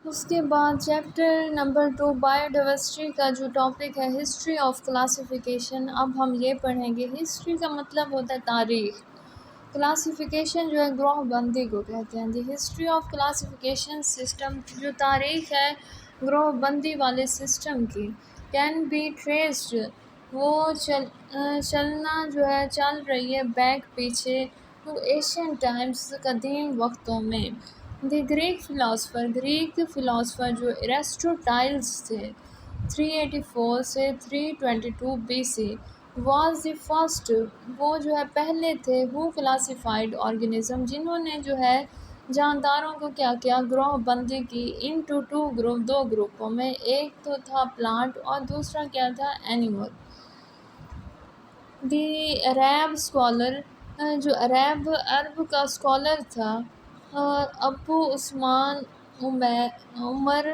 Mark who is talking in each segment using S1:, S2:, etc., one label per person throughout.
S1: اس کے بعد chapter number 2 bio diversity کا جو ٹاپک ہے ہسٹری آف کلاسیفیکیشن. اب ہم یہ پڑھیں گے. ہسٹری کا مطلب ہوتا ہے تاریخ. کلاسیفیکیشن جو ہے گروہ بندی کو کہتے ہیں. The history of classification system جو تاریخ ہے گروہ بندی والے سسٹم کی کین بی ٹریسڈ وہ چلنا جو ہے چل رہی ہے بیک پیچھے ٹو ایشین ٹائمز قدیم وقتوں میں. دی گریک فلاسفر جو ایرسٹوٹائلز تھے 384 سے 322 BC واز دی فرسٹ وہ جو ہے پہلے تھے ہو کلاسیفائڈ آرگنزم جنہوں نے جو ہے جانداروں کو کیا کیا گروہ بندی کی انٹو ٹو گروپ دو گروپوں میں. ایک تو تھا پلانٹ اور دوسرا کیا تھا اینیمل. دی عرب اسکالر جو عرب کا اسکالر تھا ابو عثمان عمر عمر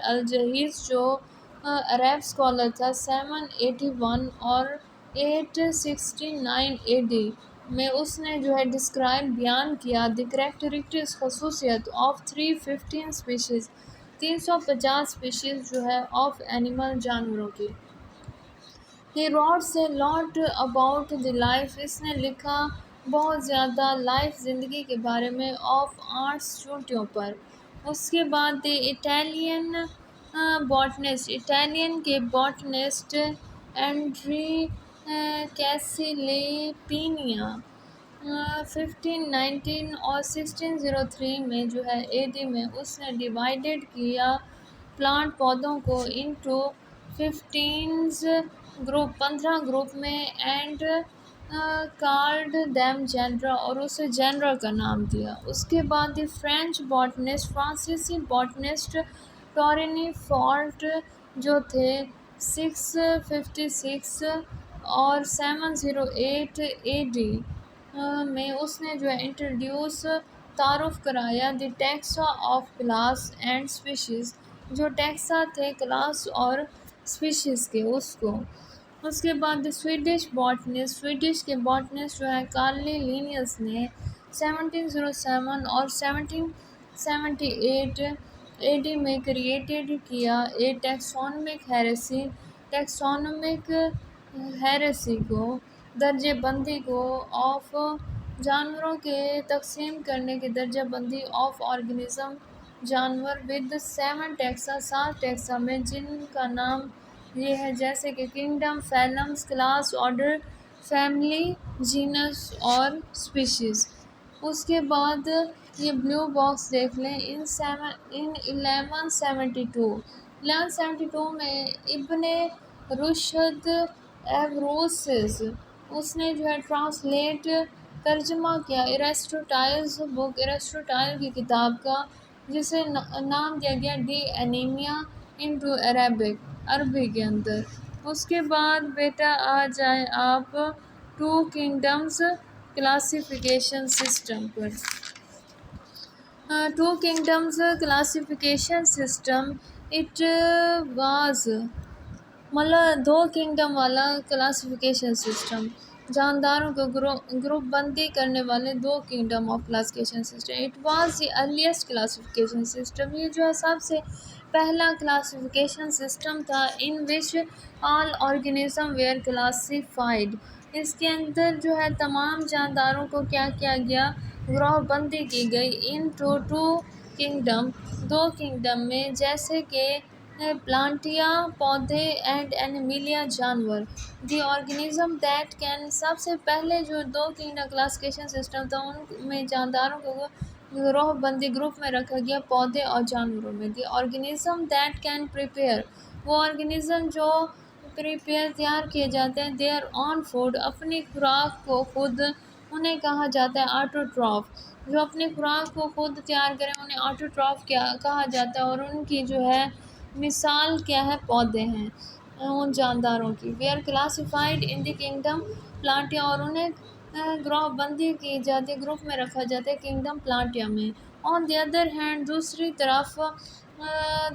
S1: الجہیز جو عرب اسکالر تھا 781 اور 869 AD میں اس نے جو ہے ڈسکرائب بیان کیا دی کریکٹرسٹکس خصوصیت آف 315 اسپیشیز 350 اسپیشیز جو ہے آف اینیمل جانوروں کی. He writes a lot about the life اس نے لکھا بہت زیادہ لائف زندگی کے بارے میں آف آرٹس چوٹیوں پر. اس کے بعد دی اٹیلین کے باٹنسٹ اینڈری کیسیلیپینیا 1519 اور 1603 میں جو ہے AD میں اس نے ڈیوائڈڈ کیا پلانٹ پودوں کو انٹو 15 گروپ میں اینڈ کالڈ دیم جینرا اور اسے جینرا کا نام دیا. اس کے بعد دی فرانسیسی باٹنسٹ ٹورینی فالٹ جو تھے 656 اور 708 AD میں اس نے جو ہے انٹروڈیوس تعارف کرایا دی ٹیکسا آف کلاس اینڈ اسپیشیز جو ٹیکسا تھے کلاس اور اسپیشیز کے اس کو. اس کے بعد سویڈش کے باٹنسٹ جو ہے کارلی لینیس نے 1707 اور 1778 AD میں کریٹڈ کیا اے ٹیکسونومک ہیریسی کو درجہ بندی کو آف جانوروں کے تقسیم کرنے کی درجہ بندی آف آرگنزم جانور ود 7 ٹیکسا 7 ٹیکسا میں جن کا نام یہ ہے جیسے کہ kingdom phylums class order family genus اور اسپیشیز. اس کے بعد یہ بلیو باکس دیکھ لیں. ان 1172 میں ابن رشد ایوروسز اس نے جو ہے ٹرانسلیٹ ترجمہ کیا ایرسٹوٹائل کی کتاب کا جسے نام دیا گیا ڈی اینیمیا انٹو عربی کے اندر. اس کے بعد بیٹا آ جائیں آپ 2 کنگڈمز کلاسیفیکیشن سسٹم پر. 2 kingdoms classification system it was مطلب 2 کنگڈم والا کلاسیفیکیشن سسٹم جانداروں کو گروپ بندی کرنے والے 2 kingdom of classification system. It was the earliest classification system یہ جو ہے سب سے پہلا کلاسیفیکیشن سسٹم تھا ان وچ آل آرگنزم ویئر کلاسیفائڈ اس کے اندر جو ہے تمام جانداروں کو کیا کیا گیا گروہ بندی کی گئی انٹو 2 کنگڈم 2 کنگڈم میں جیسے کہ پلانٹیا پودے اینڈ اینیملیا جانور. دی آرگنزم دیٹ کین سب سے پہلے جو 2 کنگڈم کلاسیفیکیشن سسٹم تھا ان میں جانداروں کو گروہ بندی گروپ میں رکھا گیا پودے اور جانوروں میں. دی آرگنزم دیٹ کین پریپیئر وہ آرگنزم جو تیار کیے جاتے ہیں دیئر آن فوڈ اپنی خوراک کو خود انہیں کہا جاتا ہے آٹوٹراف. جو اپنی خوراک کو خود تیار کریں انہیں آٹوٹراف کہا جاتا ہے اور ان کی جو ہے مثال کیا ہے پودے ہیں ان جانداروں کی. We are classified in the kingdom Plantae اور انہیں گروہ بندی کی جاتی ہے گروپ میں رکھا جاتا ہے کنگڈم پلانٹیا میں. آن دی ادر ہینڈ دوسری طرف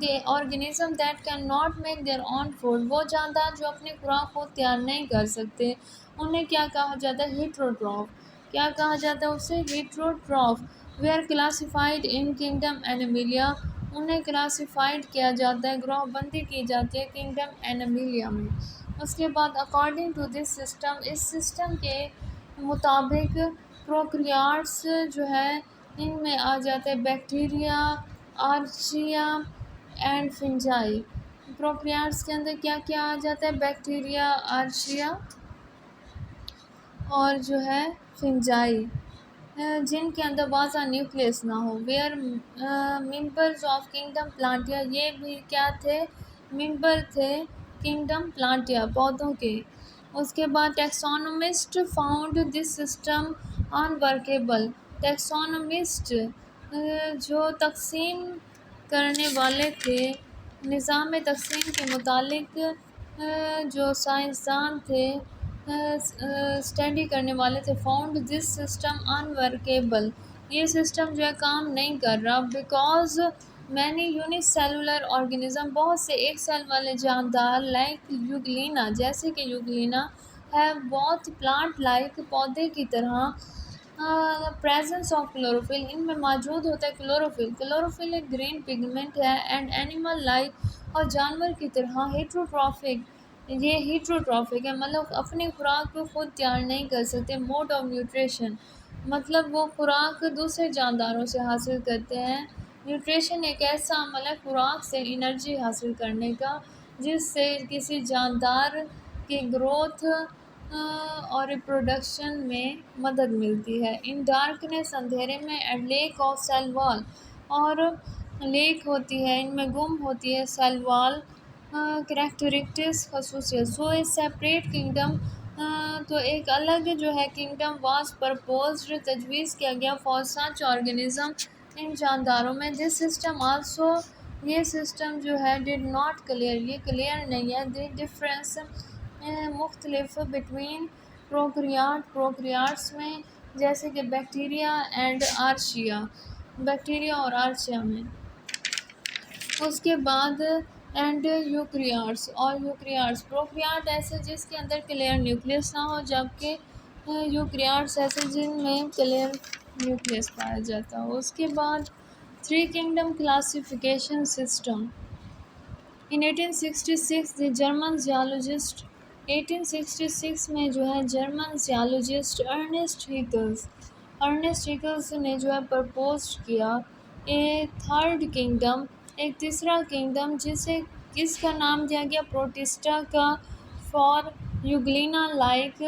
S1: the organism that can not make their own food وہ جاندار جو اپنی خوراک خود تیار نہیں کر سکتے انہیں کیا کہا جاتا ہے ہیٹروٹراف. کیا کہا جاتا ہے اسے ہیٹروٹراف. ویئر کلاسیفائڈ ان کنگڈم اینیملیا، انہیں کلاسیفائڈ کیا جاتا ہے، گروہ بندی کی جاتی ہے کنگڈم اینیملیا میں۔ اس کے بعد اکارڈنگ ٹو دس سسٹم، اس سسٹم کے مطابق پروکریاٹس جو ہے ان میں آ جاتے ہیں بیکٹیریا، آرچیا اینڈ فنجائی۔ پروکریاٹس کے اندر کیا کیا آ جاتا ہے؟ بیکٹیریا، آرچیا اور جو ہے فنجائی، جن کے اندر واضح نیوکلیس نہ ہو۔ ویئر ممبرز آف کنگڈم پلانٹیا، یہ بھی کیا تھے؟ ممبر تھے کنگڈم پلانٹیا، پودوں کے۔ اس کے بعد taxonomist found this system انورکیبل، taxonomist جو تقسیم کرنے والے تھے، نظام تقسیم کے متعلق جو سائنسدان تھے، اسٹڈی کرنے والے تھے، فاؤنڈ دس سسٹم انورکیبل، یہ سسٹم جو ہے کام نہیں کر رہا، because many uni cellular organism, بہت سے ایک سیل والے جاندار، لائک یوگلینا، جیسے کہ یوگلینا ہے، بہت پلانٹ لائک، پودے کی طرح، پریزنس آف کلوروفل، ان میں موجود ہوتا ہے کلوروفل، کلوروفل ایک گرین پگمنٹ ہے، اینڈ اینیمل لائک، اور جانور کی طرح ہیٹروٹرافک، یہ ہیٹروٹرافک ہے، مطلب اپنی خوراک کو خود تیار نہیں کر سکتے، موڈ آف نیوٹریشن، مطلب وہ خوراک دوسرے جانداروں سے حاصل کرتے ہیں۔ نیوٹریشن ایک ایسا عمل ہے خوراک سے انرجی حاصل کرنے کا، جس سے کسی جاندار کی گروتھ اور ریپروڈکشن میں مدد ملتی ہے۔ ان ڈارکنیس، اندھیرے میں، ایٹ لیک آف سیل وال، اور لیک ہوتی ہے، ان میں گم ہوتی ہے سیل وال، کریکٹرسٹکس، خصوصیت، سو اے سیپریٹ کنگڈم، تو ایک الگ جو ہے کنگڈم واز پرپوزڈ، تجویز کیا گیا، فار سچ آرگنزم، ان جانداروں میں، دس سسٹم آلسو، یہ سسٹم جو ہے ڈڈ ناٹ کلیئر، یہ کلیئر نہیں ہے، دی ڈفرینس، مختلف، بٹوین پروکریاٹس میں، جیسے کہ بیکٹیریا اینڈ آرچیا، بیکٹیریا اور آرچیا میں۔ اس کے بعد اینڈ یوکریاٹس، اور یوکریاٹس، پروکریاٹ ایسے جس کے اندر کلیئر نیوکلیس نہ ہو، جبکہ یوکریاٹس ایسے جن میں کلیئر نیوکلیس پایا جاتا ہو۔ اس کے بعد تھری کنگڈم کلاسیفیکیشن سسٹم، ان 1866 دی جرمن زیالوجسٹ، 1866 میں جو ہے جرمن زیالوجسٹ ارنسٹ ہیکلز نے جو ہے پرپوز کیا اے تھرڈ کنگڈم، ایک تیسرا کنگڈم، جسے کس کا نام دیا گیا؟ پروٹسٹا کا، فار یوگلینا لائک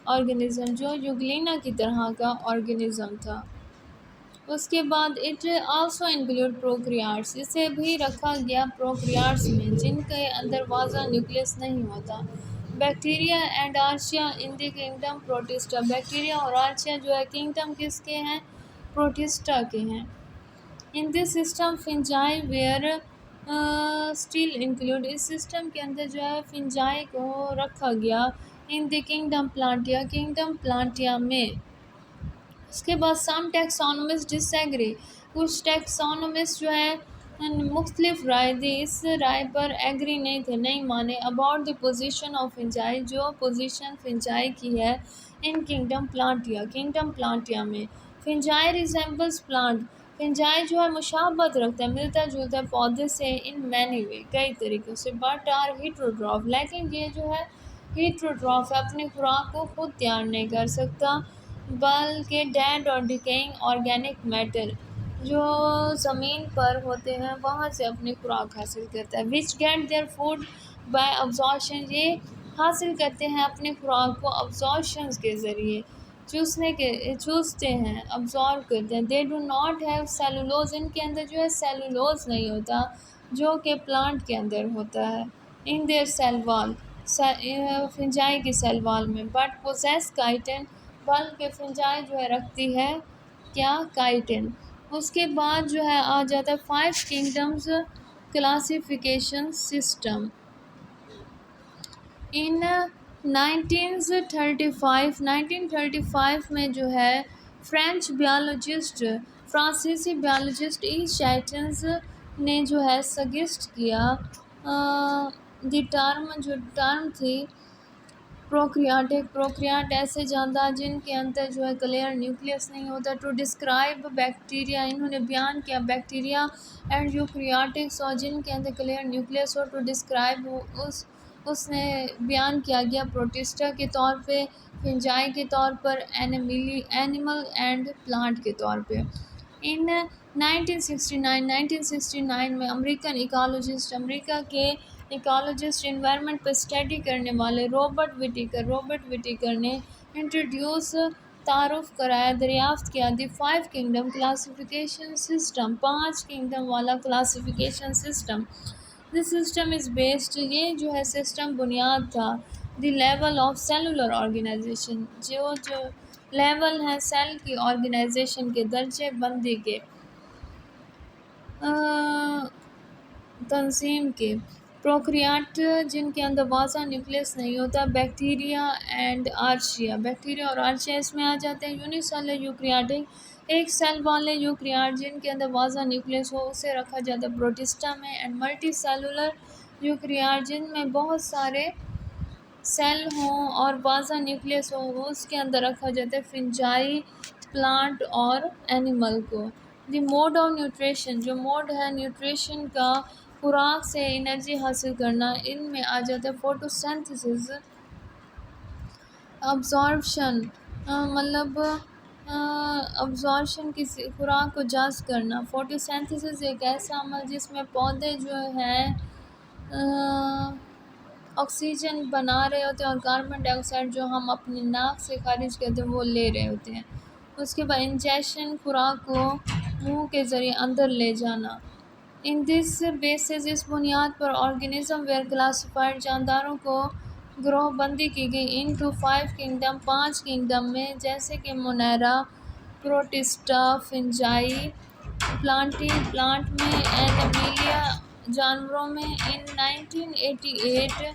S1: آرگنزم، جو یوگلینا کی طرح کا آرگنزم تھا۔ اس کے بعد اٹ آلسو انکلوڈ پروکریاٹس، اسے بھی رکھا گیا پروکریاٹس میں، جن کے اندر واضح نیوکلیس نہیں ہوتا۔ Bacteria and archaea in the kingdom Protista, bacteria اور آرچیا جو ہے کنگڈم کس کے ہیں؟ پروٹسٹا کے ہیں۔ In this system fungi were still include, اس سسٹم کے اندر جو ہے فنجائی کو رکھا گیا، ان دی کنگڈم پلانٹیا، کنگڈم پلانٹیا میں۔ اس کے بعد سم ٹیکسونومسٹ ڈس ایگری، کچھ ٹیکسونومسٹ جو ہے مختلف رائے دی، اس رائے پر ایگری نہیں تھے، نہیں مانے، about the position of fungi, جو پوزیشن فنجائی کی ہے ان کنگڈم پلانٹیا، کنگڈم پلانٹیا میں۔ فنجائی ریزیمبلز پلانٹ، فنجائی جو ہے مشابہت رکھتا ہے، ملتا جلتا ہے پودے سے، ان مینی وے، کئی طریقوں سے، بٹ آر ہیٹروٹراف، لیکن یہ جو ہے ہیٹروٹراف ہے، اپنی خوراک کو خود تیار نہیں کر سکتا، بلکہ ڈیڈ اور ڈیکیئنگ آرگینک میٹر جو زمین پر ہوتے ہیں وہاں سے اپنی خوراک حاصل کرتا ہے، which get their food by absorption, یہ حاصل کرتے ہیں اپنی خوراک کو ابزارپشنز کے ذریعے، چوستے ہیں، ابزارو کرتے ہیں۔ They do not have cellulose, ان کے اندر جو ہے سیلولوز نہیں ہوتا، جو کہ پلانٹ کے اندر ہوتا ہے، ان دیئر سیل وال، فنجائی کی سیل وال میں، بٹ پوزیس کائٹن، بلکہ فنجائی جو ہے رکھتی ہے کیا؟ کائٹن۔ اس کے بعد جو ہے آ جاتا ہے 5 کنگڈمز کلاسیفیکیشن سسٹم، ان 1935 میں جو ہے فرینچ بیالوجسٹ، فرانسیسی بیالوجسٹ ای شیٹنز نے جو ہے سجیسٹ کیا دی ٹرم، جو ٹرم تھی پروکریاٹ ایسے جاندار جن کے اندر جو ہے کلیئر نیوکلیس نہیں ہوتا. ٹو ڈسکرائب بیکٹیریا، انہوں نے بیان کیا بیکٹیریا اینڈ یوکریاٹکس، اور جن کے اندر کلیئر نیوکلیس ہو. ٹو ڈسکرائب اس نے بیان کیا گیا پروٹسٹا کے طور پہ، فنجائی کے طور پر، اینیمل اینڈ پلانٹ کے طور پہ. ان 1969 میں امریکہ کے ایکالوجسٹ انوائرمنٹ پر اسٹڈی کرنے والے رابرٹ وٹیکر نے انٹروڈیوس تعارف کرایا، دریافت کیا the 5 kingdom classification system, 5 kingdom والا classification system. This system is based, یہ جو ہے سسٹم بنیاد تھا، the level of cellular organisation, جو لیول ہیں سیل کی آرگنائزیشن کے، درجے بندی کے، تنظیم کے. پروکریاٹ جن کے اندر واضح نیوکلیس نہیں ہوتا، بیکٹیریا اور آرچیا اس میں آ جاتے ہیں. یونی سیلر یوکریاٹک، ایک سیل والے یوکریاٹ جن کے اندر واضح نیوکلیس ہو، اسے رکھا جاتا ہے پروٹسٹا میں. اینڈ ملٹی سیلولر یوکریاٹ جن میں بہت سارے سیل ہوں اور واضح نیوکلیس ہو، اس کے اندر رکھا جاتا ہے فنجائی، پلانٹ اور اینیمل کو. دی موڈ آف نیوٹریشن، جو موڈ ہے نیوٹریشن کا، خوراک سے انرجی حاصل کرنا، ان میں آ جاتا ہے فوٹوسینتھسس. ابزارپشن مطلب ابزارپشن، کسی خوراک کو جذب کرنا. فوٹوسینتھسس ایک ایسا عمل جس میں پودے جو ہیں آکسیجن بنا رہے ہوتے ہیں اور کاربن ڈائی آکسائڈ جو ہم اپنی ناک سے خارج کرتے ہیں وہ لے رہے ہوتے ہیں. اس کے بعد انجیکشن، خوراک کو منہ کے ذریعے اندر لے جانا. ان دس بیسس، اس بنیاد پر آرگنزم ویئر کلاسیفائڈ، جانداروں کو گروہ بندی کی گئی انٹو 5 کنگڈم، 5 کنگڈم میں، جیسے کہ مونیرا، پروٹسٹا، فنجائی، پلانٹ میں، اینیملیا جانوروں میں. ان 1988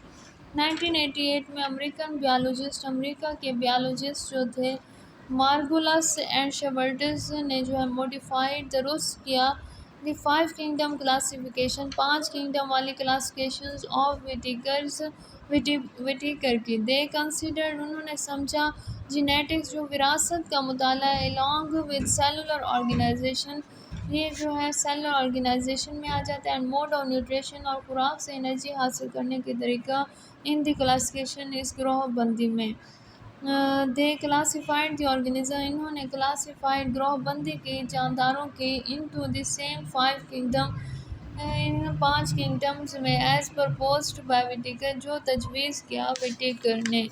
S1: میں امریکہ کے بیالوجسٹ جو تھے مارگولس اینڈ شیولٹز نے جو ہے موڈیفائڈ، درست کیا دی 5 کنگڈم کلاسیفیکیشن، 5 کنگڈم والی کلاسیفیکیشن آف وٹیکر کی. دے کنسیڈرڈ، انہوں نے سمجھا، جینیٹکس جو وراثت کا مطالعہ ہے، along with cellular organization، یہ جو ہے سیلولر آرگنائزیشن میں آ جاتا ہے. اینڈ موڈ آف نیوٹریشن، اور خوراک سے انرجی حاصل کرنے کے طریقہ، ان دی کلاسیفیکیشن، اس گروہ بندی میں. دے کلاسیفائڈ دی آرگنزم، انہوں نے کلاسیفائڈ، گروہ بندی کی جانداروں کی into the same 5 kingdom, in 5 kingdoms میں، ایز پرپوزڈ بائی وٹیکر، جو تجویز کیا وٹیکر نے.